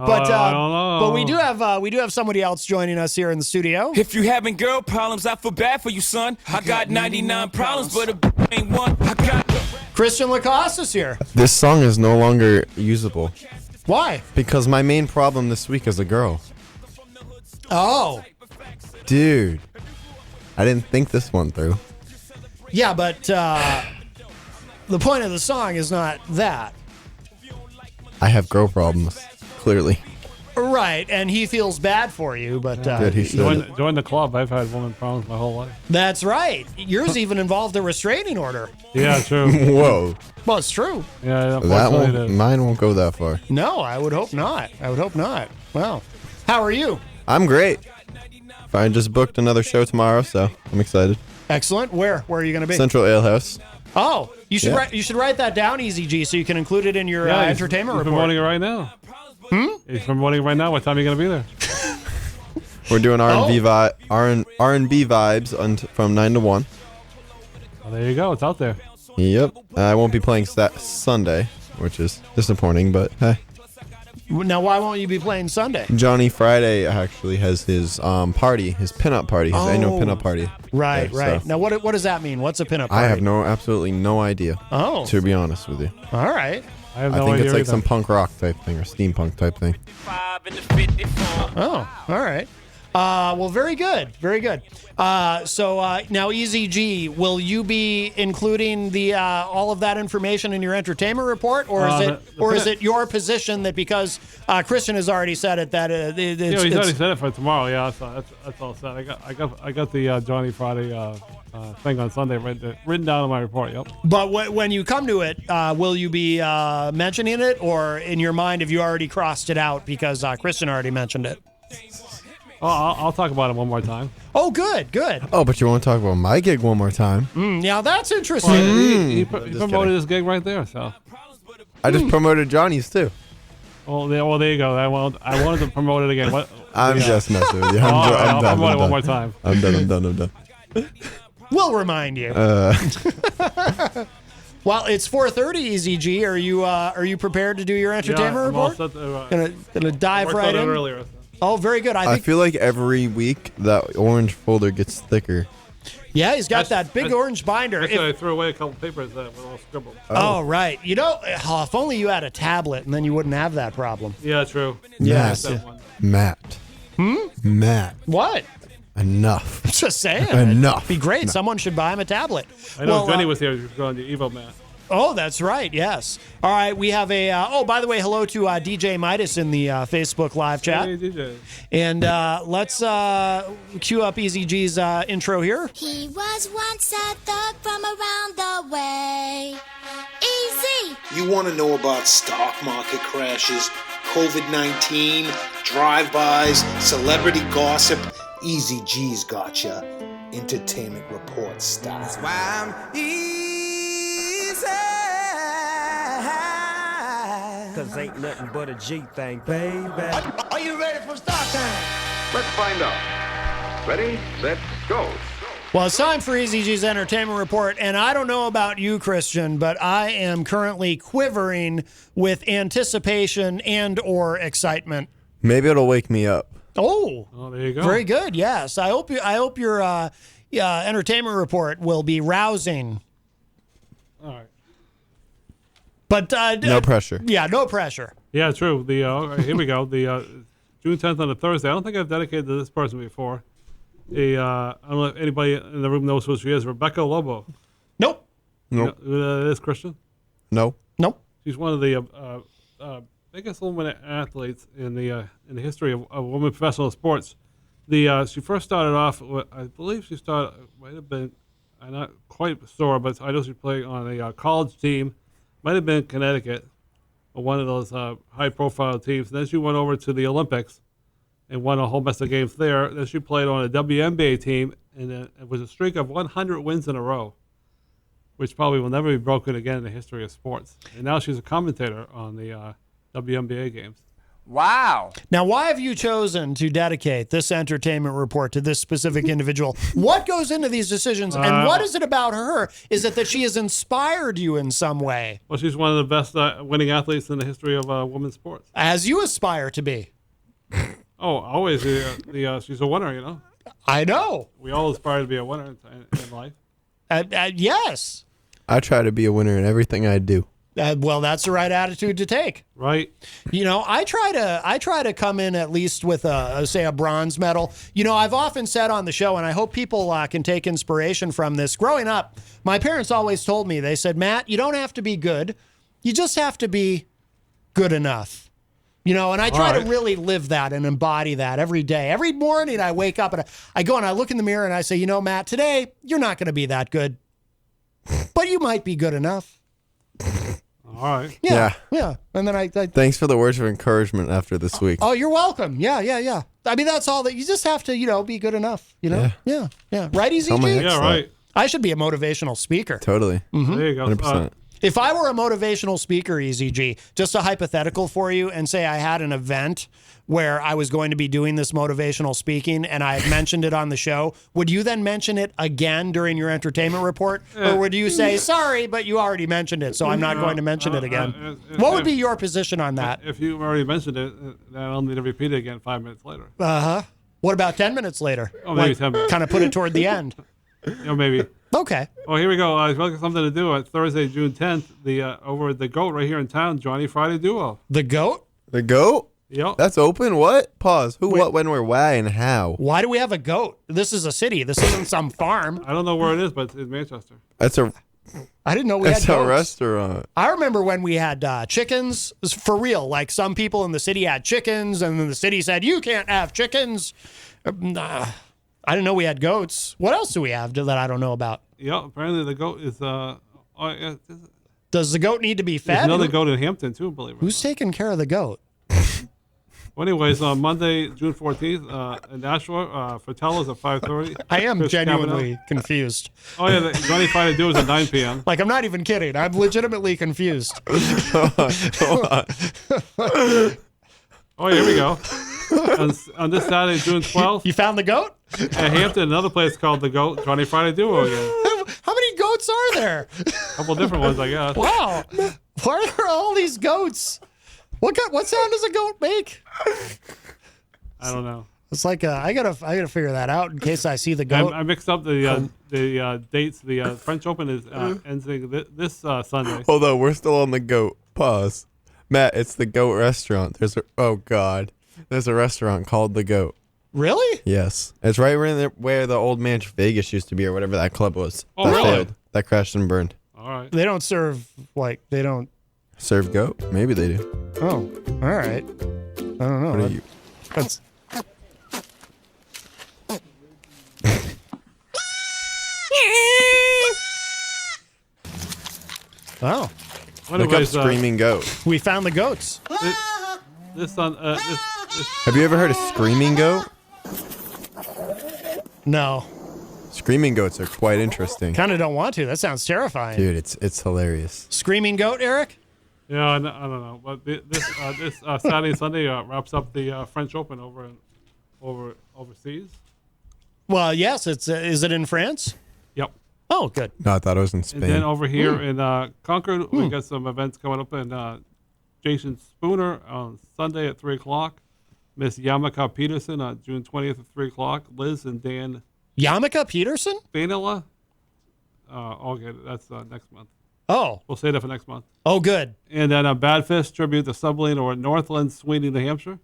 I don't know. But we do have somebody else joining us here in the studio. If you having girl problems, I feel bad for you, son. I got 99 problems, but a ain't one. I got Christian LaCoss is here. This song is no longer usable Why? because my main problem this week is a girl. Oh. Dude, I didn't think this one through. Yeah, but the point of the song is not that. I have girl problems, clearly. Right, and he feels bad for you, but Good, he should. Join the club. I've had woman problems my whole life. that's right. Yours even involved a restraining order. Yeah, true. Whoa. Well, it's true. Yeah, That unfortunately, won't, mine won't go that far. No, I would hope not. Well, how are you? I'm great. I just booked another show tomorrow, so I'm excited. Excellent. Where are you going to be? Central Ale House. Oh, you should Yeah. you should write that down, Eazy-G, so you can include it in your entertainment he's report. promoting it right now. He's promoting it right now. What time are you going to be there? We're doing R&B, Oh. R&B vibes from 9 to 1. Well, there you go. It's out there. Yep. I won't be playing Sunday, which is disappointing, but hey. Now, why won't you be playing Sunday? Johnny Friday actually has his party, his pinup party, his annual pinup party. Right, there, right. so Now, what does that mean? What's a pinup party? I have absolutely no idea. Oh. To be honest with you. All right. I have I no think idea it's like either. some punk rock type thing or steampunk type thing. 5 in the 54. Oh, all right. Well, very good. Very good. So now, Eazy-G, will you be including the all of that information in your entertainment report, or is it your position that because Christian has already said it that it's, Yeah, he's already said it for tomorrow. Yeah, that's all set. I got the Johnny Friday thing on Sunday written down in my report. Yep. But when you come to it, will you be mentioning it, or in your mind have you already crossed it out because Christian already mentioned it? Oh, I'll talk about it one more time. Oh, good. Oh, but you want to talk about my gig one more time? Now that's interesting. He Just promoted kidding. his gig right there. So. I just promoted Johnny's too. Well, there you go. I wanted to promote it again. What? I'm just messing with you. I'll promote it one more time. I'm done. We'll remind you. Well, it's 4:30. Eazy-G, are you prepared to do your entertainment I'm all report? set to, Gonna dive worked right on it in. earlier. Oh, very good. I I think. feel like every week that orange folder gets thicker. Yeah, he's got that big That's- orange binder. Actually, I threw away a couple papers that were all scribbled. Oh, right. You know, if only you had a tablet, and then you wouldn't have that problem. Yeah, true. Yes. That one. Matt. Matt. What? Enough. Just saying. Enough. It'd be great. Someone should buy him a tablet. I know Well, Jenny was here. She was going to Evo Matt. Oh, that's right. Yes. All right. We have a. By the way, hello to DJ Midas in the Facebook live chat. Hey, DJ. And let's cue up Eazy-G's intro here. He was once a thug from around the way. Easy. You want to know about stock market crashes, COVID-19, drive-bys, celebrity gossip? Eazy-G's gotcha. Entertainment report style. I'm easy. 'Cause ain't nothing but a G thing, baby. Are you ready for start time? Let's find out. Ready, set, go. Well, it's time for Eazy-G's entertainment report, and I don't know about you, Christian, but I am currently quivering with anticipation and/or excitement. Maybe it'll wake me up. Oh, there you go. Very good. Yes, I hope your entertainment report will be rousing. All right. But No pressure. Yeah, no pressure. Yeah, true. Here we go. The June 10th on a Thursday. I don't think I've dedicated to this person before. I don't know if anybody in the room knows who she is. Rebecca Lobo. Nope. Nope. You know who that is, Christian? No. Nope. She's one of the biggest women athletes in the history of women professional sports. She first started off. I believe she might have been. I'm not quite sure, but I know she played on a college team. Might have been Connecticut, or one of those high-profile teams. Then she went over to the Olympics and won a whole mess of games there. Then she played on a WNBA team, and it was a streak of 100 wins in a row, which probably will never be broken again in the history of sports. And now she's a commentator on the WNBA games. Wow. Now, why have you chosen to dedicate this entertainment report to this specific individual? What goes into these decisions, and what is it about her? Is it that she has inspired you in some way? Well, she's one of the best winning athletes in the history of women's sports. As you aspire to be. Oh, always. She's a winner, you know. I know. We all aspire to be a winner in life. Yes. I try to be a winner in everything I do. Well, that's the right attitude to take. Right. You know, I try to come in at least with a bronze medal. You know, I've often said on the show, and I hope people can take inspiration from this. Growing up, my parents always told me, they said, Matt, you don't have to be good. You just have to be good enough. You know, and I try to really live that and embody that every day. Every morning I wake up and I go and I look in the mirror and I say, you know, Matt, today you're not going to be that good, but you might be good enough. All right. Yeah. And then I Thanks for the words of encouragement after this week. Oh, you're welcome. Yeah. I mean, that's all that you just have to, you know, be good enough, you know? Yeah. Right, Eazy-G? Yeah, right. I should be a motivational speaker. Totally. Mm-hmm. There you go. 100%. If I were a motivational speaker, Eazy-G, just a hypothetical for you, and say I had an event where I was going to be doing this motivational speaking and I had mentioned it on the show, would you then mention it again during your entertainment report? Or would you say, sorry, but you already mentioned it, so I'm not going to mention it again? What would be your position on that? If you already mentioned it, then I'll need to repeat it again 5 minutes later. Uh-huh. What about 10 minutes later? Oh, maybe 10 minutes. Kind of put it toward the end. Maybe. Okay. Oh, here we go. I've got something to do. Thursday, June 10th, over at the GOAT right here in town, Johnny Friday Duo. The GOAT? The GOAT? Yep. That's open? What? Pause. Who, what, when, where, why, and how? Why do we have a goat? This is a city. This isn't some farm. I don't know where it is, but it's in Manchester. I didn't know we had goats. It's a restaurant. I remember when we had chickens. For real. Like some people in the city had chickens, and then the city said, you can't have chickens. I didn't know we had goats. What else do we have that I don't know about? Yeah, apparently the GOAT is... Does the goat need to be fed? There's another goat in Hampton, too, believe it. Who's taking care of the goat? Well, anyways, on Monday, June 14th, in Nashua, for Tellers at 5:30. I am Chris genuinely Cavanaugh. confused. Oh, yeah, the Johnny Friday Duo is at 9 p.m. Like, I'm not even kidding. I'm legitimately confused. Hold on. Oh, here we go. On this Saturday, June 12th. You found the goat? At Hampton, another place called the GOAT, Johnny Friday Duo again. How many goats are there? A couple different ones, I guess. Wow. Why are there all these goats? What sound does a goat make? I don't know. It's like I gotta figure that out in case I see the goat. I mixed up the dates. The French Open is ending this Sunday. Hold on, we're still on the GOAT. Pause. Matt, it's the GOAT restaurant. Oh God, there's a restaurant called the GOAT. Really? Yes, it's right where the old Manch Vegas used to be, or whatever that club was. Oh, that really? failed. That crashed and burned. All right. They don't serve they don't Serve GOAT? Maybe they do. Oh, all right. I don't know. What are you? That's Oh. Look up Screaming Goat. We found the goats. This Have you ever heard of Screaming Goat? No. Screaming goats are quite interesting. Kind of don't want to. That sounds terrifying. Dude, it's hilarious. Screaming goat, Eric? Yeah, I don't know, but this Saturday and Sunday wraps up the French Open overseas. Well, yes. Is it in France? Yep. Oh, good. No, I thought it was in Spain. And then over here in Concord, we got some events coming up. And Jason Spooner on Sunday at 3:00. Miss Yamaka Peterson on June 20th at 3:00. Liz and Dan. Yamaka Peterson? Vanilla. Okay, that's next month. Oh. We'll say that for next month. Oh, good. And then a Badfish tribute to Subline or Northland, Sweeney, New Hampshire.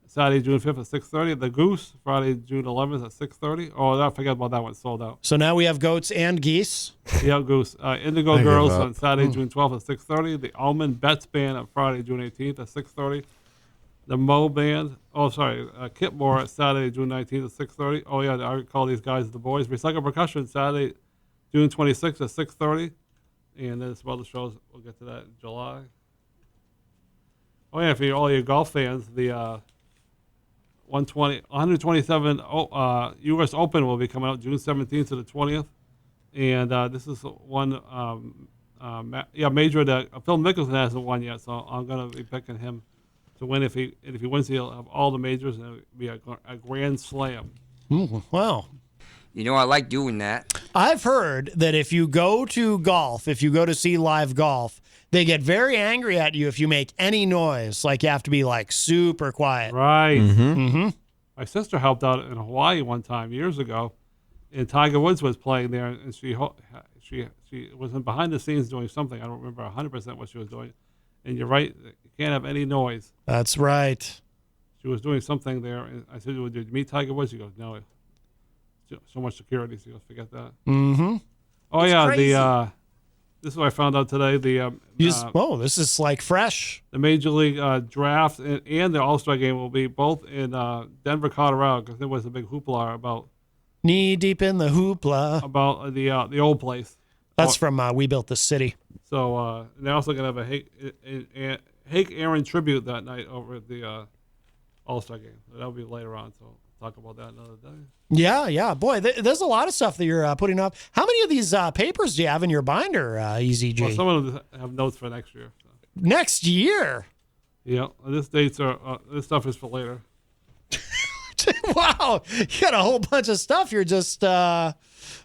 Saturday, June 5th at 6:30. The Goose, Friday, June 11th at 6:30. Oh, I forgot about that one. Sold out. So now we have goats and geese. Yeah, Goose. Indigo Girls on Saturday, June 12th at 6:30. The Almond Betts Band on Friday, June 18th at 6:30. The Mo Band. Kit Moore at Saturday, June 19th at 6:30. Oh, yeah, I call these guys the boys. Recycle Percussion, Saturday, June 26th at 6:30. And then some other shows. We'll get to that in July. Oh, yeah, for all your golf fans, the 127 U.S. Open will be coming out June 17th to the 20th. And this is one major that Phil Mickelson hasn't won yet, so I'm going to be picking him. to win. If he wins, he'll have all the majors, and it'll be a grand slam. Wow. You know, I like doing that. I've heard that if you go to golf, if you go to see live golf, they get very angry at you if you make any noise. Like you have to be like super quiet. Right. Mm-hmm. My sister helped out in Hawaii one time years ago, and Tiger Woods was playing there, and she was behind the scenes doing something. I don't remember 100% what she was doing. And you're right, you can't have any noise. That's right. She was doing something there, and I said, "Did you meet Tiger Woods?" She goes, "No, so much security." She goes, "Forget that." Mm-hmm. Oh It's yeah, crazy. this is what I found out today. This is like fresh. The Major League draft and the All-Star game will be both in Denver, Colorado, because there was a big hoopla about Knee deep in the hoopla. the old place. That's from We Built the City. So they're also going to have a Hake Aaron tribute that night over at the All-Star game. That'll be later on, so we'll talk about that another day. Yeah. Boy, there's a lot of stuff that you're putting up. How many of these papers do you have in your binder, Eazy-G? Well, some of them have notes for next year. So. Next year? Yeah, this stuff is for later. Wow, you got a whole bunch of stuff. You're just wow.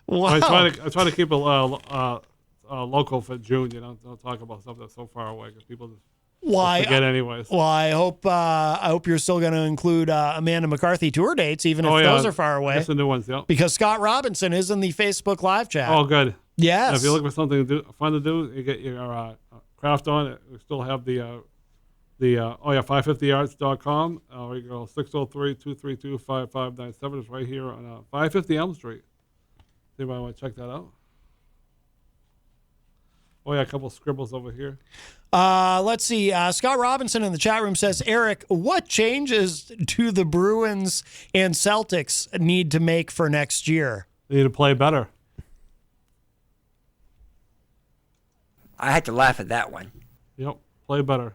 I try to keep it local for June. Don't talk about stuff that's so far away because people just forget anyways. Well, I hope you're still going to include Amanda McCarthy tour dates, even if those are far away. That's the new ones, yeah. Because Scott Robinson is in the Facebook live chat. Oh, good. Yes. Now, if you're looking for something fun to do, you get your craft on. We still have the 550arts.com. Or you go 603-232-5597. It's right here on 550 Elm Street. Anybody want to check that out? Oh, yeah, a couple scribbles over here. Let's see. Scott Robinson in the chat room says, Eric, what changes do the Bruins and Celtics need to make for next year? They need to play better. I had to laugh at that one. Yep, play better.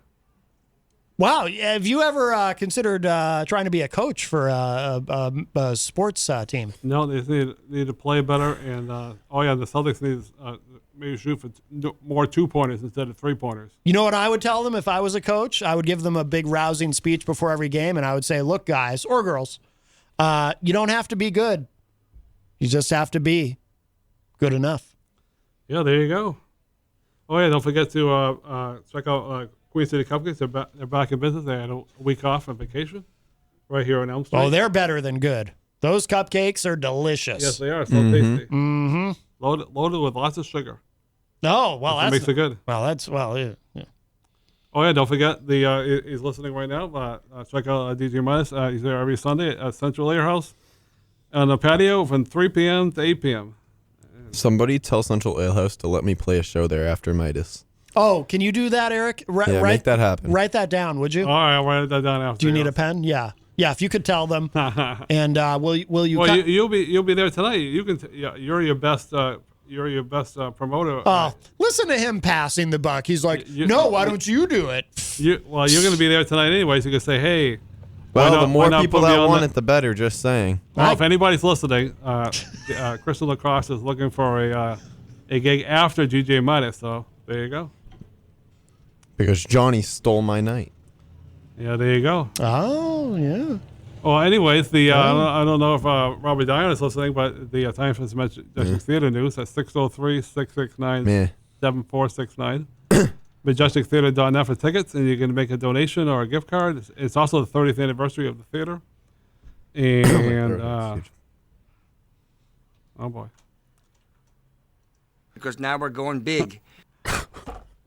Wow. Have you ever considered trying to be a coach for a sports team? No, they need to play better. And, the Celtics need maybe shoot for more 2-pointers instead of 3-pointers. You know what I would tell them if I was a coach? I would give them a big rousing speech before every game, and I would say, look, guys or girls, you don't have to be good. You just have to be good enough. Yeah, there you go. Oh, yeah, don't forget to check out Queen City Cupcakes. They're back in business. They had a week off on vacation right here on Elm Street. Oh, they're better than good. Those cupcakes are delicious. Yes, they are. So tasty. Mm-hmm. Loaded with lots of sugar. Oh, well, that makes it good. Yeah. Oh, yeah, don't forget, he's listening right now. Check out DJ Minus. He's there every Sunday at Central Ale House on the patio from 3 p.m. to 8 p.m. Somebody tell Central Ale House to let me play a show there after Midas. Oh, can you do that, Eric? Make that happen. Write that down, would you? All right, I'll write that down after. Do you need a pen? Yeah. Yeah, if you could tell them. And will you? Well, you'll be there tonight. You can. You're your best. You're your best promoter. Oh, listen to him passing the buck. He's like, no, why don't you do it? You're going to be there tonight anyway, so you can say, hey. Well, the more people that want it, the better. Just saying. Well, if anybody's listening, Crystal LaCoss is looking for a gig after DJ Midas. So there you go. Because Johnny stole my night. Yeah, there you go. Oh, yeah. Well, anyways, I don't know if Robert Dion is listening, but the Times has mentioned Theater News at 603-669-7469. MajesticTheater.net for tickets, and you can make a donation or a gift card. It's also the 30th anniversary of the theater. And, oh, boy. Because now we're going big.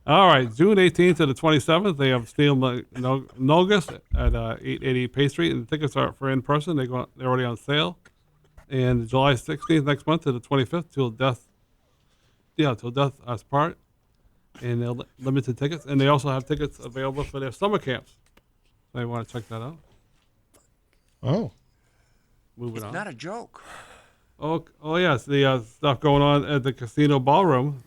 All right, June 18th to the 27th, they have Steel Nogus at 880 Pay Street, and the tickets are for in person. They're already on sale. And July 16th next month to the 25th till death us part. And they're limited tickets, and they also have tickets available for their summer camps. So you want to check that out. Oh, It's not a joke. Oh yes, the stuff going on at the casino ballroom.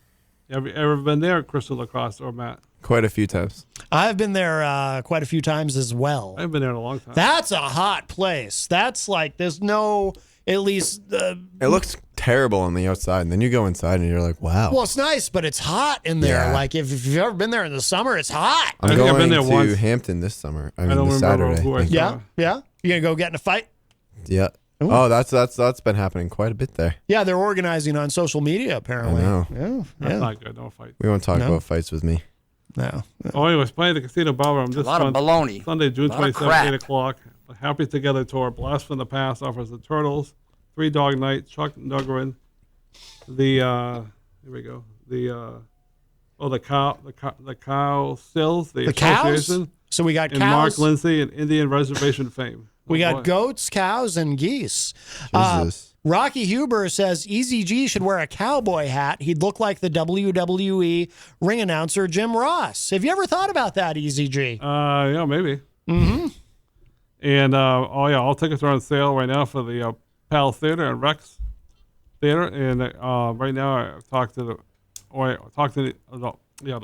Have you ever been there, Crystal LaCoss or Matt? Quite a few times. I've been there quite a few times as well. I've been there in a long time. That's a hot place. That's like there's no at least. It looks terrible on the outside, and then you go inside and you're like, wow. Well, it's nice, but it's hot in there. Yeah. Like if you've ever been there in the summer, it's hot. I'm I think I've going been there to once. Hampton this summer. I don't this remember Saturday. who I Thank you. saw. Yeah. You gonna go get in a fight? Yeah. Oh, that's been happening quite a bit there. Yeah, they're organizing on social media apparently. I know. Yeah. That's not good. No fight. We won't talk No. about fights with me. No. Oh, anyways, playing the Casino Ballroom A this lot of month, baloney. Sunday, June A lot of 27th, crap. 8 o'clock. The Happy Together Tour, Blast from the Past offers the Turtles, Three Dog Night, Chuck Nuggerin, here we go, the Cow Stills, the cows? Association, So we got and Mark cows. Lindsay and Indian Reservation fame. We Oh, got boy. goats, cows, and geese. Jesus. Rocky Huber says Eazy-G should wear a cowboy hat. He'd look like the WWE ring announcer Jim Ross. Have you ever thought about that, Eazy-G? Yeah, maybe. Mm-hmm. And all tickets are on sale right now for the Pal Theater and Rex Theater. And right now, I talked to the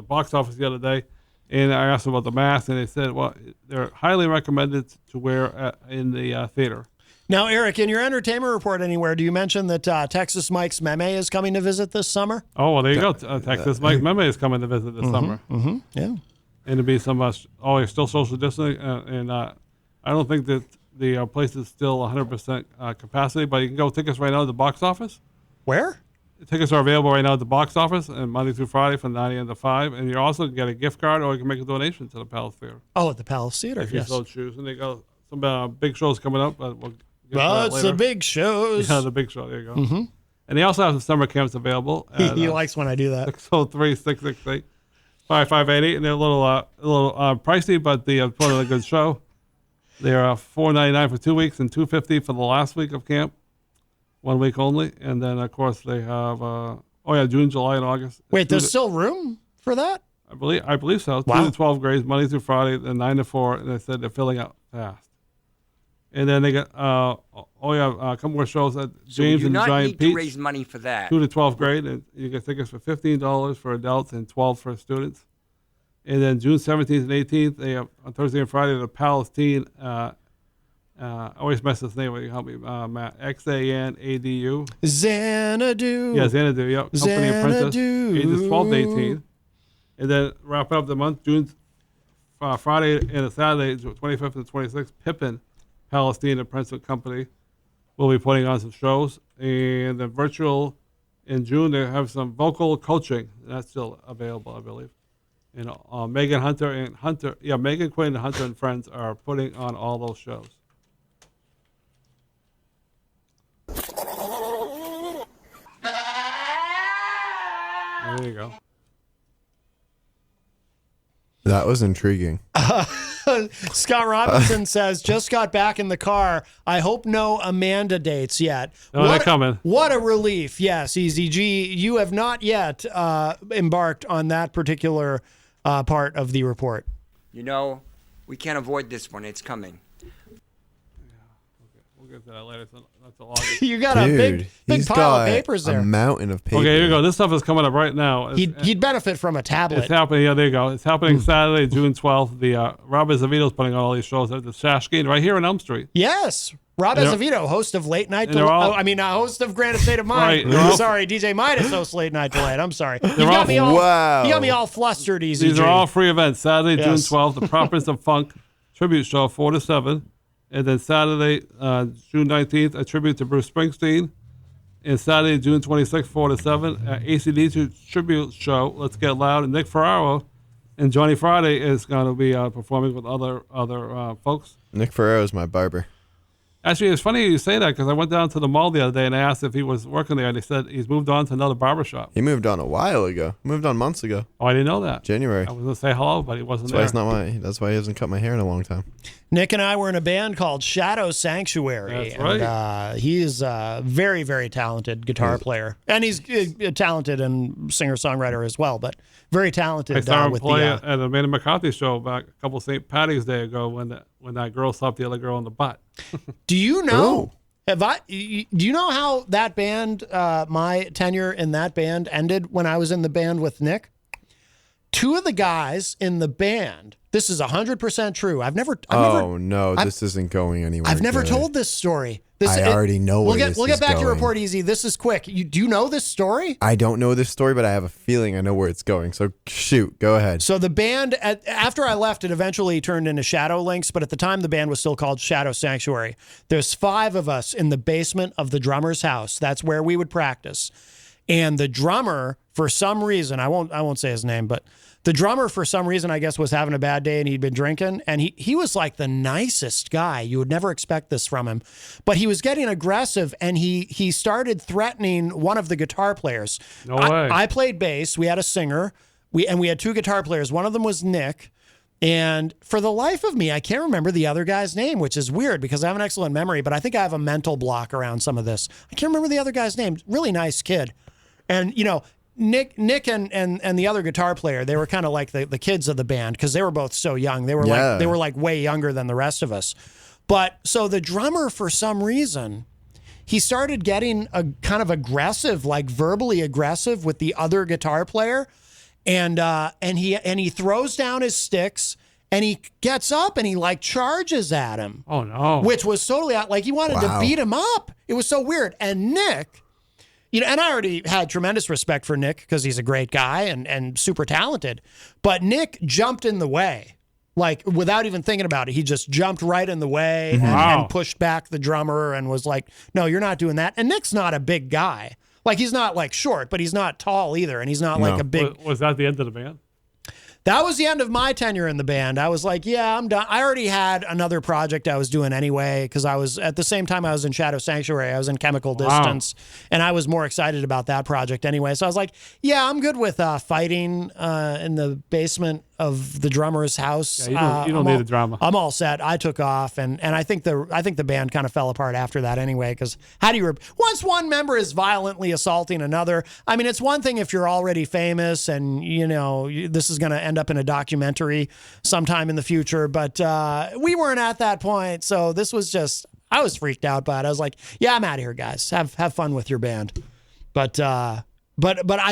box office the other day, and I asked them about the mask, and they said, well, they're highly recommended to wear in the theater. Now, Eric, in your entertainment report anywhere, do you mention that Texas Mike's Meme is coming to visit this summer? Oh, well, there you go. Texas Mike Meme is coming to visit this summer. Mm-hmm. Yeah. And it'll be some, you're still social distancing, and I don't think that the place is still 100% capacity, but you can go tickets right now at the box office. Where? Tickets are available right now at the box office, and Monday through Friday from 9 a.m. to 5. And you also can get a gift card, or you can make a donation to the Palace Theater Oh, at the Palace Theater, if you yes. so choose. And they got some big shows coming up. But we'll get to Well, that it's later. the big shows. Yeah, the big show. There you go. Mm-hmm. And they also have some summer camps available. At, He likes when I do that. 603-668-5588, and they're a little pricey, but they put on a good show. They're $4.99 for 2 weeks and $2.50 for the last week of camp, 1 week only. And then of course they have June, July, and August. Wait, there's still room for that? I believe so. Wow. 2 to 12 grades, Monday through Friday, then 9 to 4, and they said they're filling out fast. And then they got a couple more shows at So James you and not Giant need to Pete's. raise money for that. 2 to 12th grade, and you get tickets for $15 for adults and $12 for students. And then June 17th and 18th, they have on Thursday and Friday the Palestine. I always mess this name. Will you help me, Matt? XANADU. Xanadu. Yeah, Xanadu. Yep. Company Apprentice, Xanadu. ages 12 to 18. And then wrap up the month, June, Friday and a Saturday, 25th and 26th. Pippin, Palestine Apprentice Company, will be putting on some shows. And the virtual in June, they have some vocal coaching. That's still available, I believe. And Megan Quinn and Hunter and Friends are putting on all those shows. There you go. That was intriguing. Scott Robinson says, just got back in the car. I hope no Amanda dates yet. No, they're coming. What a relief. Yes, Eazy-G, you have not yet embarked on that particular part of the report. You know, we can't avoid this one. It's coming. We'll get to that later. So that's a lot. You got Dude, a big he's pile got of papers a there. mountain of paper. Okay, here you go. This stuff is coming up right now. He'd benefit from a tablet. It's happening. Yeah, there you go. It's happening Saturday, June 12th. The Rob Azevedo's putting on all these shows at the Shashkin right here in Elm Street. Yes. Rob And Azevedo, host of Late Night and they're all- host of Granite State of Mind. Right, they're all- Sorry, DJ Midas hosts Late Night Delight. I'm sorry. You all- got me all, Wow. you got me all flustered, Eazy-G. These are all free events. Saturday, June Yes. 12th, the Prophets of Funk tribute show, 4 to 7. And then Saturday, June 19th, a tribute to Bruce Springsteen. And Saturday, June 26th, 4 to 7, AC/DC tribute show, Let's Get Loud. And Nick Ferraro and Johnny Friday is going to be performing with other folks. Nick Ferrero is my barber. Actually, it's funny you say that because I went down to the mall the other day and I asked if he was working there, and he said he's moved on to another barbershop. He moved on a while ago. Moved on months ago. Oh, I didn't know that. January. I was going to say hello, but he wasn't That's why there. he's not that's why he hasn't cut my hair in a long time. Nick and I were in a band called Shadow Sanctuary. That's right. And, he is a very, very talented guitar player. And he's talented and singer-songwriter as well, but very talented I saw him with play the... at Amanda McCarthy show back a couple St. Patty's Day ago when that girl slapped the other girl in the butt. Do you know... Oh. Do you know how that band, my tenure in that band ended when I was in the band with Nick? two of the guys in the band. This is 100% true. This isn't going anywhere. I've never good. told this story. I already know where this is We'll get back to your going. report, Easy. This is quick. Do you know this story? I don't know this story, but I have a feeling I know where it's going. So shoot, go ahead. So the band, after I left, it eventually turned into Shadow Links, but at the time the band was still called Shadow Sanctuary. There's 5 of us in the basement of the drummer's house. That's where we would practice. And the drummer, for some reason, I won't say his name, but the drummer, for some reason, I guess, was having a bad day and he'd been drinking. And he was like the nicest guy. You would never expect this from him. But he was getting aggressive and he started threatening one of the guitar players. No way. I played bass. We had a singer. We had 2 guitar players. One of them was Nick. And for the life of me, I can't remember the other guy's name, which is weird because I have an excellent memory, but I think I have a mental block around some of this. I can't remember the other guy's name. Really nice kid. And, you know, Nick and the other guitar player, they were kind of like the kids of the band because they were both so young. They were like way younger than the rest of us. But so the drummer, for some reason, he started getting a kind of aggressive, like verbally aggressive with the other guitar player. And he throws down his sticks and he gets up and he like charges at him. Oh no. Which was totally like he wanted to beat him up. It was so weird. And Nick, you know, and I already had tremendous respect for Nick because he's a great guy and super talented. But Nick jumped in the way, like without even thinking about it. He just jumped right in the way and pushed back the drummer and was like, no, you're not doing that. And Nick's not a big guy. Like he's not like short, but he's not tall either. And he's not like a big. Was that the end of the band? That was the end of my tenure in the band. I was like, yeah, I'm done. I already had another project I was doing anyway because I was at the same time I was in Shadow Sanctuary. I was in Chemical Distance, and I was more excited about that project anyway. So I was like, yeah, I'm good with fighting in the basement of the drummer's house. Yeah, you don't need the drama. I'm all set. I took off, and I think the band kind of fell apart after that anyway. Because how do you once one member is violently assaulting another? I mean, it's one thing if you're already famous and you know this is going to end up in a documentary sometime in the future, but we weren't at that point, so this was just I was freaked out by it. I was like, yeah, I'm out of here, guys. Have fun with your band. But I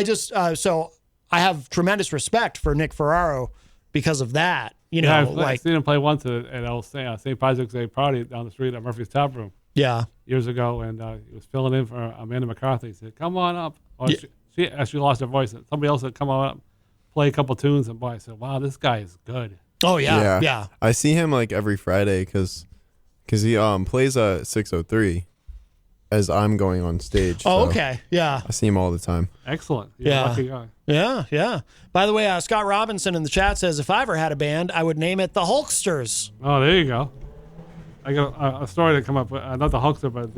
just so I have tremendous respect for Nick Ferraro because of that. You know, I've seen him play once at St. Patrick's Day party down the street at Murphy's Tap Room. Yeah, years ago, and he was filling in for Amanda McCarthy. He said, "Come on up." Or she actually lost her voice. Somebody else said, "Come on up, play a couple tunes." And boy, I said, "Wow, this guy is good." Oh yeah. I see him like every Friday because he plays 603 as I'm going on stage. Oh, so okay, yeah. I see him all the time. Excellent. You're a lucky guy. Yeah. By the way, Scott Robinson in the chat says, if I ever had a band, I would name it the Hulksters. Oh, there you go. I got a story to come up with, not the Hulkster, but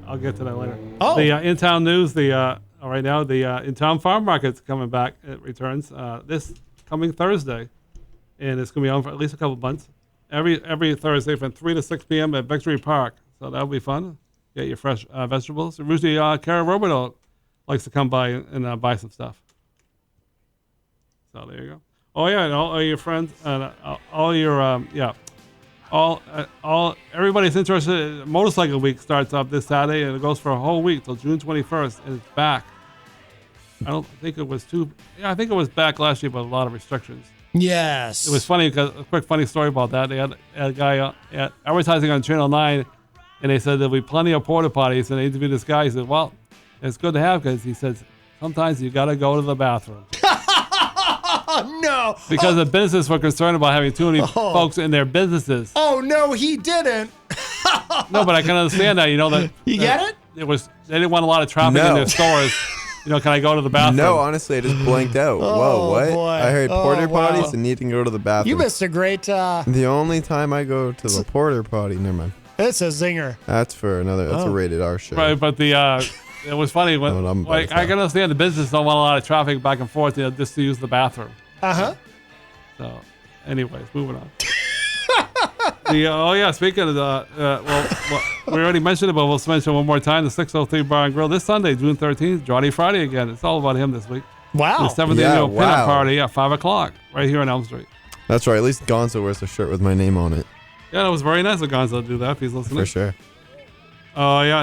I'll get to that later. Oh. The in-town news, right now, the in-town farm market's coming back. It returns this coming Thursday, and it's going to be on for at least a couple months. Every Thursday from 3 to 6 p.m. at Victory Park. So that'll be fun. Get your fresh vegetables. Usually, Cara Robido likes to come by and buy some stuff. So there you go. Oh yeah, and all your friends and all your everybody's interested. Motorcycle Week starts up this Saturday and it goes for a whole week till June 21st, and it's back. I don't think it was I think it was back last year, but a lot of restrictions. Yes. It was funny because a quick funny story about that. They had a guy advertising on Channel 9, and they said there'll be plenty of porta potties. And they interviewed this guy. He said, "Well, it's good to have because," he says, "sometimes you got to go to the bathroom." No. Because the business were concerned about having too many folks in their businesses. Oh no, he didn't. No, but I can understand that. You know that you get it. They didn't want a lot of traffic in their stores. You know, can I go to the bathroom? No, honestly, I just blanked out. Whoa, what? Boy. I heard porter potties and needing to go to the bathroom. You missed a great. The only time I go to the porter potty, never mind. It's a zinger. That's for another. That's a rated R show. Right, but it was funny when I can understand the business don't want a lot of traffic back and forth, just to use the bathroom. So, anyways, moving on. Speaking of we already mentioned it, but we'll mention it one more time. The 603 Bar and Grill this Sunday, June 13th, Johnny Friday again. It's all about him this week. Wow. The 7th annual pinup party at 5 o'clock right here on Elm Street. That's right. At least Gonzo wears a shirt with my name on it. Yeah, it was very nice of Gonzo to do that if he's listening. For sure.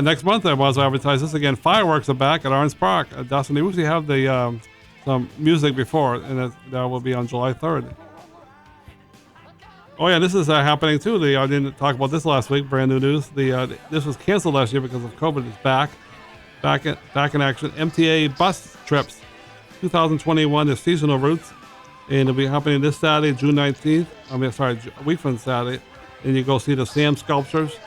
Next month I was advertise this again. Fireworks are back at Orange Park. Dustin, they usually have the some music before, and that will be on July 3rd. Oh yeah, this is happening too. I didn't talk about this last week. Brand new news. This was canceled last year because of COVID. It's back in action. MTA bus trips, 2021. The seasonal routes, and it'll be happening this Saturday, June 19th. A week from Saturday. And you go see the Sam sculptures,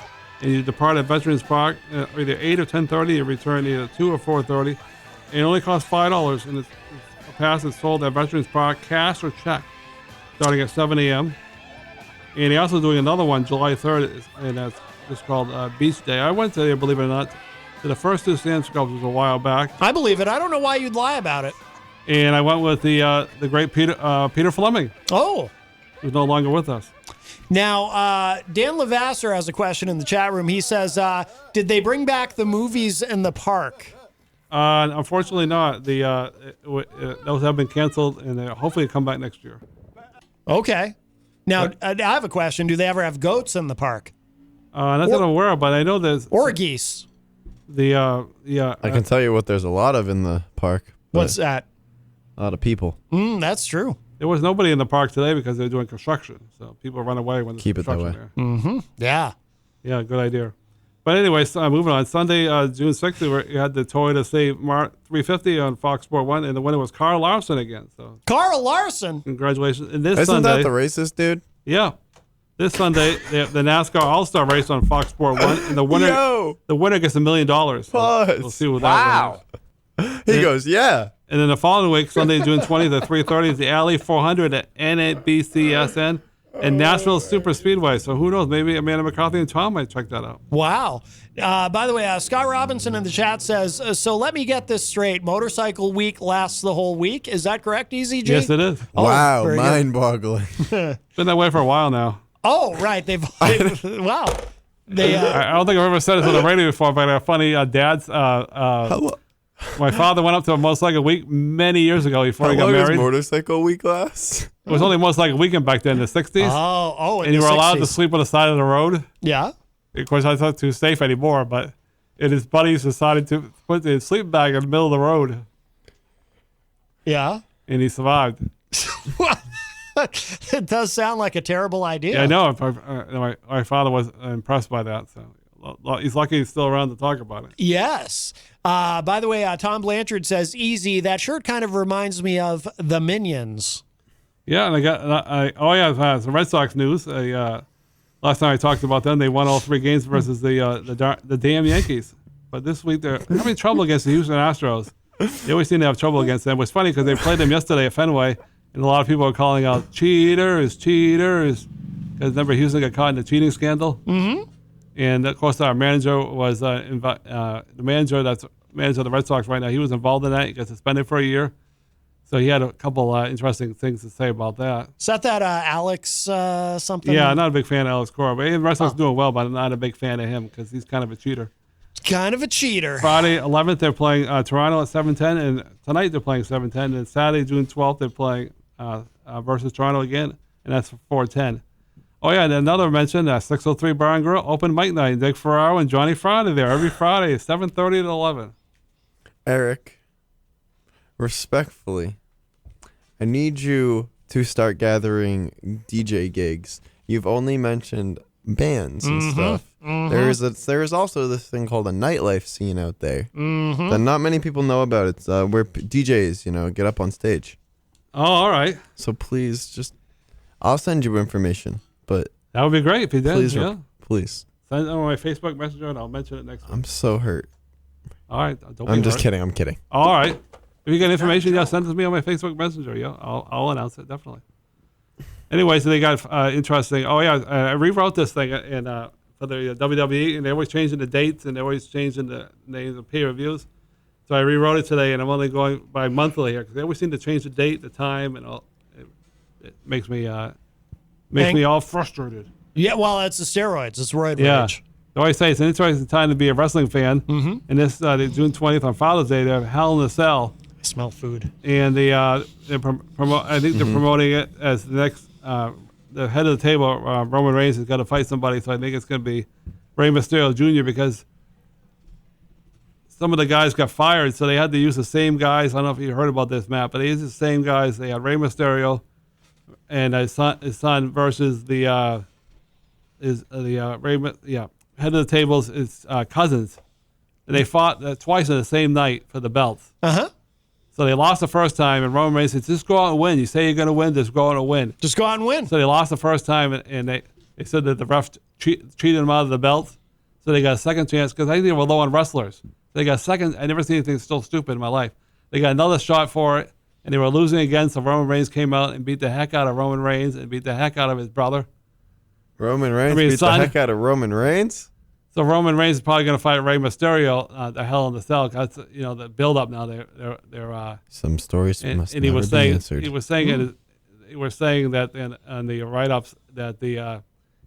and you depart at Veterans Park either 8 or 10:30. You return either 2 or 4:30. And it only costs $5, and a pass is sold at Veterans Park, cash or check, starting at 7 a.m. And they're also doing another one July 3rd, and that's just called Beach Day. I went there, believe it or not, to the first two Sam sculptures a while back. I believe it. I don't know why you'd lie about it. And I went with the great Peter Fleming. Oh. Who's no longer with us. Now, Dan Lavasser has a question in the chat room. He says, did they bring back the movies in the park? Unfortunately not. Those have been canceled, and they'll hopefully come back next year. Okay. Now, I have a question. Do they ever have goats in the park? Not that I'm aware of, but I know there's... Or geese. I can tell you what there's a lot of in the park. What's that? A lot of people. That's true. There was nobody in the park today because they're doing construction. So people run away when there's construction there. Mm-hmm. Yeah. Yeah, good idea. But anyway, moving on. Sunday, June 6th, we had the Toyota Save 350 on Fox Sport 1, and the winner was Carl Larson again. So Carl Larson? Congratulations. And Isn't Sunday, that the racist dude? Yeah. This Sunday, the NASCAR All-Star race on Fox Sport 1, and the winner gets $1 million. So we'll see what that is. He goes, yeah. And then the following week, Sunday, June 20th at 3:30, is the Alley 400 at NBCSN and Nashville Super Speedway. So who knows? Maybe Amanda McCarthy and Tom might check that out. Wow. By the way, Scott Robinson in the chat says, so let me get this straight. Motorcycle Week lasts the whole week. Is that correct, Eazy-G? Yes, it is. Oh, wow, mind-boggling. Been that way for a while now. Oh, right. Wow. I don't think I've ever said this on the radio before, but a funny dad's... My father went up to a motorcycle week many years ago before he got married. How long does motorcycle week last? It was only motorcycle weekend back then in the 60s. Oh, and you were allowed to sleep on the side of the road. Yeah. Of course, I thought too safe anymore, but his buddies decided to put the sleeping bag in the middle of the road. Yeah. And he survived. It does sound like a terrible idea. Yeah, I know. My father was impressed by that, so he's lucky he's still around to talk about it. Yes. By the way, Tom Blanchard says, easy, that shirt kind of reminds me of the Minions. Yeah, and some Red Sox news. Last time I talked about them, they won all 3 games versus the damn Yankees. But this week they're having trouble against the Houston Astros. They always seem to have trouble against them. It was funny because they played them yesterday at Fenway, and a lot of people are calling out cheaters, because remember Houston got caught in the cheating scandal. Mm-hmm. And of course, our manager was the manager that's manager of the Red Sox right now. He was involved in that. He got suspended for a year. So he had a couple interesting things to say about that. Is that Alex something? Yeah, I'm not a big fan of Alex Cora. But the Red Sox doing well, but I'm not a big fan of him because he's kind of a cheater. Kind of a cheater. Friday 11th, they're playing Toronto at 7:10, and tonight they're playing 7:10. And Saturday, June 12th, they're playing versus Toronto again, and that's 4:10. Oh yeah, and another mention, 603 Bar and Grill open mic night. Dick Ferraro and Johnny Friday there every Friday, 7:30 to 11. Eric, respectfully, I need you to start gathering DJ gigs. You've only mentioned bands and stuff. Mm-hmm. There is also this thing called a nightlife scene out there that not many people know about. It's where DJs, get up on stage. Oh, all right. So please, I'll send you information. But that would be great if you did. Please. Send it on my Facebook Messenger, and I'll mention it next week. I'm so hurt. All right. I'm just kidding. I'm kidding. All right. If you get information, send it to me on my Facebook Messenger. Yeah, I'll announce it, definitely. Anyway, so they got interesting. Oh, yeah, I rewrote this thing for the WWE, and they're always changing the dates, and they're always changing the names of pay-per-views. So I rewrote it today, and I'm only going by monthly here, because they always seem to change the date, the time, and all. It makes me all frustrated. Yeah, well, it's the steroids. It's roid I rage. always say it's an interesting time to be a wrestling fan. Mm-hmm. And this June 20th on Father's Day, they have Hell in a Cell. I smell food. And I think they're promoting it as the next, the head of the table, Roman Reigns, has got to fight somebody. So I think it's going to be Rey Mysterio Jr. because some of the guys got fired, so they had to use the same guys. I don't know if you heard about this, Matt, but they used the same guys. They had Rey Mysterio and his son versus the head of the tables is cousins. And they fought twice in the same night for the belts. So they lost the first time, and Roman Reigns said, "Just go out and win. You say you're going to win, just go out and win. Just go out and win." So they lost the first time, and they said that the ref cheated them out of the belts. So they got a second chance because I think they were low on wrestlers. They got a second. I never seen anything so stupid in my life. They got another shot for it, and they were losing again. So Roman Reigns came out and beat the heck out of Roman Reigns and beat the heck out of his brother. Roman Reigns beat the heck out of Roman Reigns? So Roman Reigns is probably going to fight Rey Mysterio, the Hell in the Cell. That's the build up now. They're some stories must and never he was be saying answered. he was saying that on the write ups that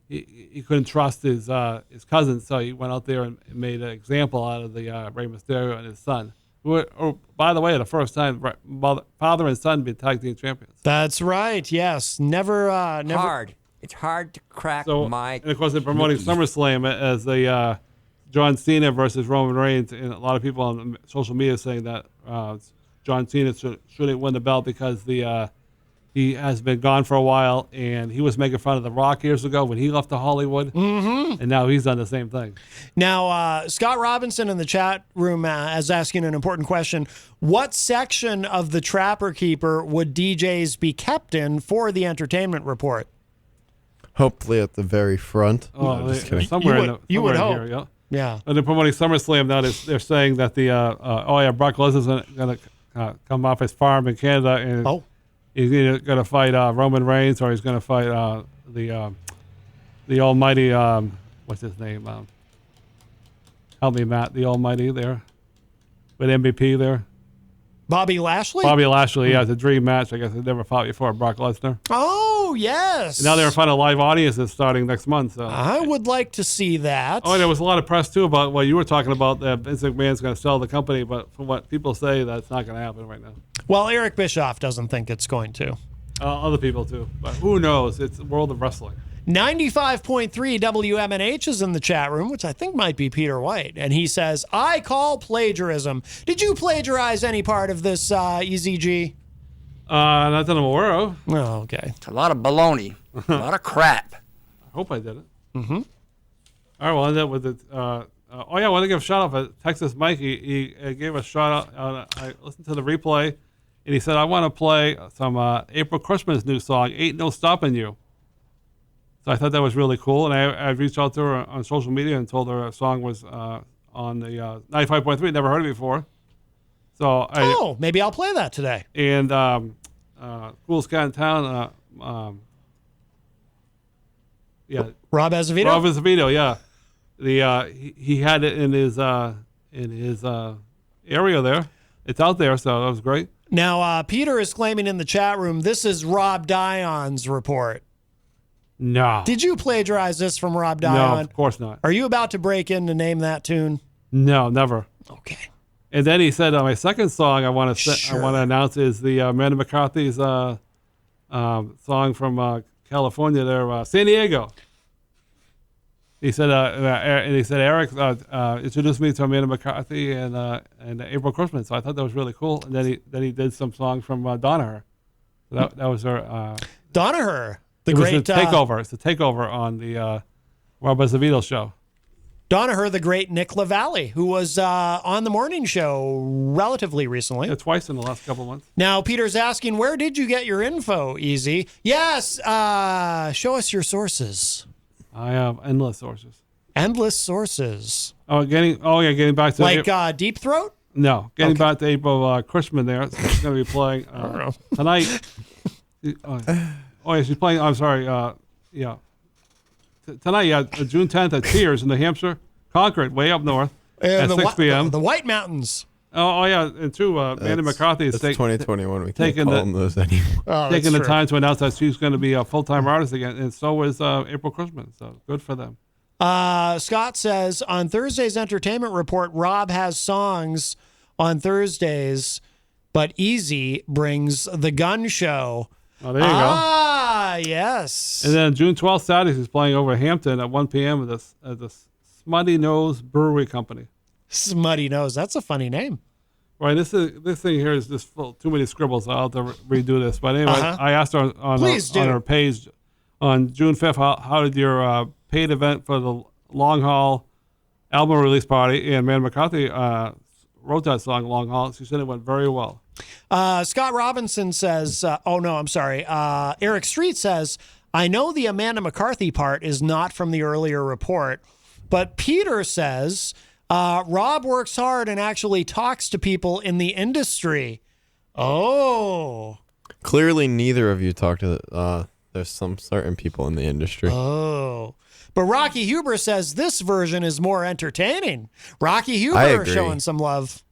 he couldn't trust his cousin, so he went out there and made an example out of the Rey Mysterio and his son. Who are, by the way, the first time father and son been tag team champions. That's right. Yes, never. Hard. It's hard to crack my. And of course, they're promoting SummerSlam as the John Cena versus Roman Reigns, and a lot of people on social media saying that John Cena shouldn't win the belt because he has been gone for a while, and he was making fun of The Rock years ago when he left to Hollywood, and now he's done the same thing. Now, Scott Robinson in the chat room is asking an important question. What section of the Trapper Keeper would DJs be kept in for the entertainment report? Hopefully at the very front. Oh, No, just kidding. somewhere you would in hope. here, Yeah. And they're promoting SummerSlam now. They're saying that Brock Lesnar's going to come off his farm in Canada, and he's either going to fight Roman Reigns or he's going to fight the Almighty. What's his name? Help me, Matt. The Almighty there with MVP there. Bobby Lashley? Bobby Lashley, yeah, it's a dream match. I guess they never fought before. Brock Lesnar. Oh, yes. And now they're in front of live audiences starting next month. So. I would like to see that. Oh, there was a lot of press, too, about what you were talking about, that Vince McMahon's going to sell the company, but from what people say, that's not going to happen right now. Well, Eric Bischoff doesn't think it's going to. Other people, too. But who knows? It's the world of wrestling. 95.3 WMNH is in the chat room, which I think might be Peter White. And he says, I call plagiarism. Did you plagiarize any part of this, Eazy-G? Not that I'm aware of. Oh, okay. It's a lot of baloney. A lot of crap. I hope I did it. Mm-hmm. All right, we'll end up with it. I want to give a shout out for Texas Mike. He gave a shout out. I listened to the replay, and he said, I want to play some April Christmas new song, Ain't No Stopping You. So I thought that was really cool, and I reached out to her on social media and told her a song was on the 95.3. Never heard it before. So maybe I'll play that today. And Coolest Cat in Town, Rob Azevedo? Rob Azevedo, yeah. He had it in his area there. It's out there, so that was great. Now, Peter is claiming in the chat room, this is Rob Dion's report. No. Did you plagiarize this from Rob Dion? No, of course not. Are you about to break in to name that tune? No, never. Okay. And then he said, my second song I want to announce is the Amanda McCarthy's song from California there, San Diego. He said, Eric introduced me to Amanda McCarthy and April Christmas. So I thought that was really cool. And then he did some songs from Donaher. So that was her. Donaher. It was a takeover. It's a takeover on the Rob Azevedo show. Donaher, the great Nick LaValle, who was on the morning show relatively recently. Yeah, twice in the last couple months. Now, Peter's asking, where did you get your info, Easy? Yes, show us your sources. I have endless sources. Endless sources. Getting back to like Deep Throat? No, getting back to April Christman there. So she's going to be playing tonight. She's playing. I'm sorry. Tonight, June 10th at Piers in New Hampshire, Concord, way up north, at 6 p.m. The White Mountains. And too, Amanda McCarthy is 2021. We can't call them those anymore. Taking the time to announce that she's going to be a full-time artist again, and so is April Christman. So good for them. Scott says, on Thursday's entertainment report, Rob has songs on Thursdays, but Easy brings the gun show. Oh, there you go. Ah, yes. And then June 12th, Saturday, he's playing over Hampton at 1 p.m. at the Smutty Nose Brewery Company. Smutty Nose. That's a funny name. Right, this thing here is just full, too many scribbles. I'll have to redo this. But anyway, I asked her on her page on June 5th, how did your paid event for the Long Haul album release party, and Man McCarthy wrote that song, Long Haul. She said it went very well. Scott Robinson says, Eric Street says, I know the Amanda McCarthy part is not from the earlier report, but Peter says, Rob works hard and actually talks to people in the industry. Oh. Clearly, neither of you talk to there's some certain people in the industry. Oh. But Rocky Huber says this version is more entertaining. Rocky Huber showing some love.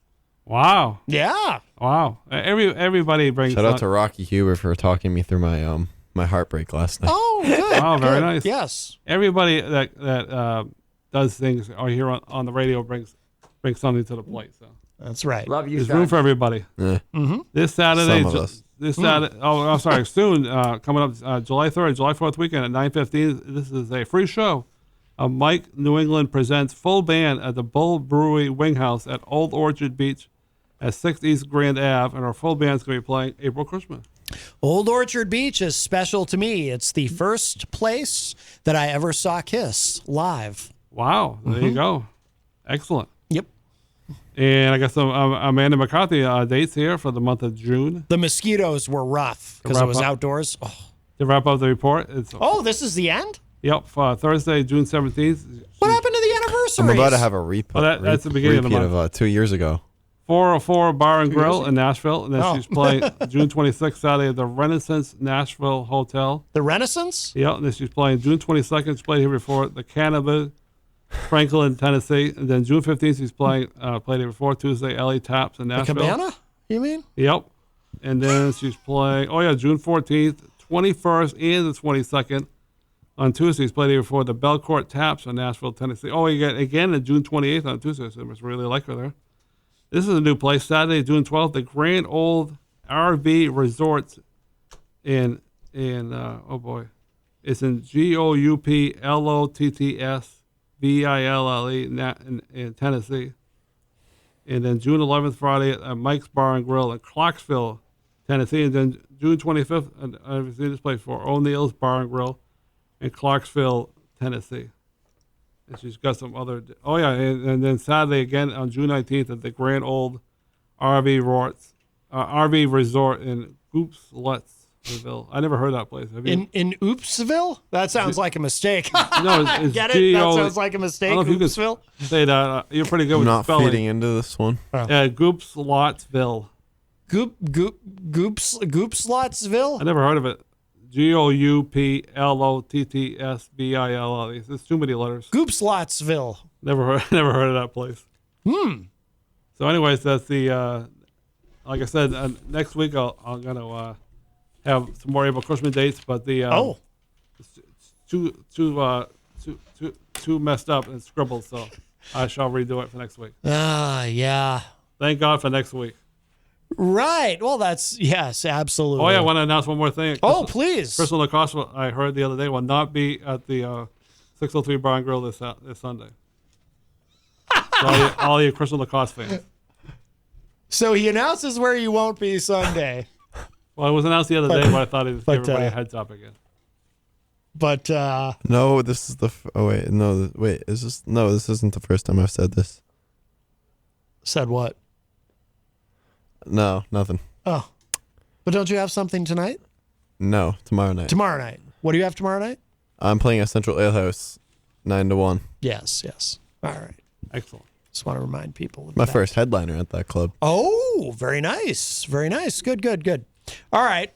Wow. Yeah. Wow. Everybody brings. Shout out to Rocky Huber for talking me through my my heartbreak last night. Oh, good. Wow, very nice. Yes. Everybody that does things or here on the radio brings something to the plate. So that's right. Love you. There's room for everybody. Yeah. Mm-hmm. This Saturday. Some of us. This Saturday. Oh, I'm sorry. Soon, coming up July 3rd, July 4th weekend at 9:15. This is a free show. Mike New England presents full band at the Bull Brewery Wing House at Old Orchard Beach at 6th East Grand Ave, and our full band's going to be playing April Christmas. Old Orchard Beach is special to me. It's the first place that I ever saw Kiss live. Wow, there you go. Excellent. Yep. And I got some Amanda McCarthy dates here for the month of June. The mosquitoes were rough because it was outdoors. Oh. To wrap up the report, this is the end? Yep, Thursday, June 17th. What happened to the anniversaries? I'm about to have a repeat. That's the beginning of the month. Of 2 years ago. 404 Bar and Grill in Nashville, and then she's playing June 26th Saturday at the Renaissance Nashville Hotel. The Renaissance? Yeah, and then she's playing June 22nd. She played here before the Cannabis, Franklin, Tennessee, and then June 15th she's played here before Tuesday, LA Taps in Nashville. The Cabana? You mean? Yep, and then she's playing. June 14th, 21st, and the 22nd. On Tuesday, he's played here before the Belcourt Taps in Nashville, Tennessee. You get again on June 28th on Tuesday, so I must really like her there. This is a new place. Saturday, June 12th, the Grand Old RV Resorts in it's in GOUPLOTTSVILLE in Tennessee. And then June 11th, Friday at Mike's Bar and Grill in Clarksville, Tennessee. And then June 25th, and I've seen this place before, O'Neill's Bar and Grill in Clarksville, Tennessee. And she's got some other. And then Saturday again on June 19th at the Grand Old RV Resort in Oopslettsville. I never heard that place. Have you? In Oopsville? That sounds like a mistake. No, it's Get it? That sounds like a mistake. I don't know if you Oopsville. can say that. You're pretty good with Not spelling. feeding into this one. Goopslotsville. Goopslotsville? I never heard of it. GOUPLOTTSVILLE. There's too many letters. Goopslotsville. Never heard of that place. So, anyways, that's the. Like I said, next week I'm gonna have some more April Christmas dates, but the it's too messed up and scribbled, so I shall redo it for next week. Yeah. Thank God for next week. Right. Well, yes, absolutely. I want to announce one more thing. Please. Crystal LaCoss, I heard the other day, will not be at the 603 Bar and Grill this Sunday. So all you Crystal LaCoss fans. So he announces where you won't be Sunday. Well, it was announced the other day, but I thought he'd give everybody a heads up again. But no, this is this isn't the first time I've said this. Said what? No, nothing. Oh. But don't you have something tonight? No, tomorrow night. Tomorrow night. What do you have tomorrow night? I'm playing at Central Ale House, 9 to 1. Yes. All right. Excellent. Just want to remind people of my that. first headliner at that club. Oh, very nice. Very nice. Good. All right.